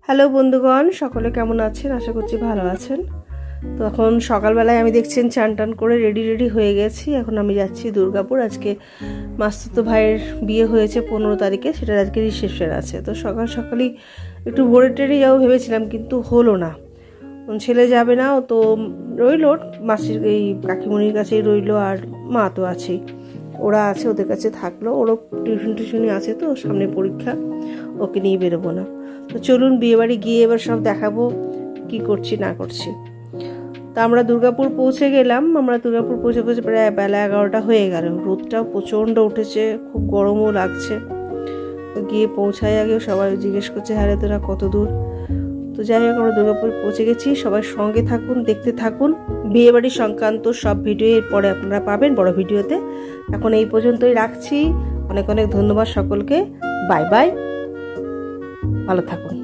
Hello বন্ধুগণ, সকলে কেমন আছেন? আশা করছি ভালো আছেন। তো এখন সকালবেলায় আমি দেখছেন চান টান করে রেডি হয়ে গেছি। এখন আমি যাচ্ছি দুর্গাপুর। আজকে মাস্তুতো ভাইয়ের বিয়ে হয়েছে 15 তারিখে, সেটার আজকে রিসেপশন আছে। তো সকাল সকালই একটু ভোরে টেরে যাবো ভেবেছিলাম, কিন্তু হলো না। ছেলে যাবে না, ও তো রইলো মাসির এই কাকিমণির কাছেই রইলো, আর মা তো আছেই, ওরা আছে, ওদের কাছে থাকলো। ওরও টিউশনি আছে, তো সামনে পরীক্ষা, ওকে নিয়ে বেরোবো না। তো চলুন বিয়েবাড়ি গিয়ে এবার সব দেখাবো কি করছি না করছি। তা আমরা দুর্গাপুর পৌঁছে গেলাম। আমরা দুর্গাপুর পৌঁছে প্রায় বেলা 11টা হয়ে গেল। রোদটাও প্রচণ্ড উঠেছে, খুব গরমও লাগছে। গিয়ে পৌঁছায় আগে সবাই জিজ্ঞেস করছে, হ্যাঁ রে তোরা কত দূর? তো যাই হোক, আমরা দুর্গাপুর পৌঁছে গেছি। সবাই সঙ্গে থাকুন, দেখতে থাকুন। বিয়েবাড়ি সংক্রান্ত সব ভিডিও এর পরে আপনারা পাবেন বড় ভিডিওতে। এখন এই পর্যন্তই রাখছি। অনেক অনেক ধন্যবাদ সকলকে। বাই বাই, ভালো থাকুন।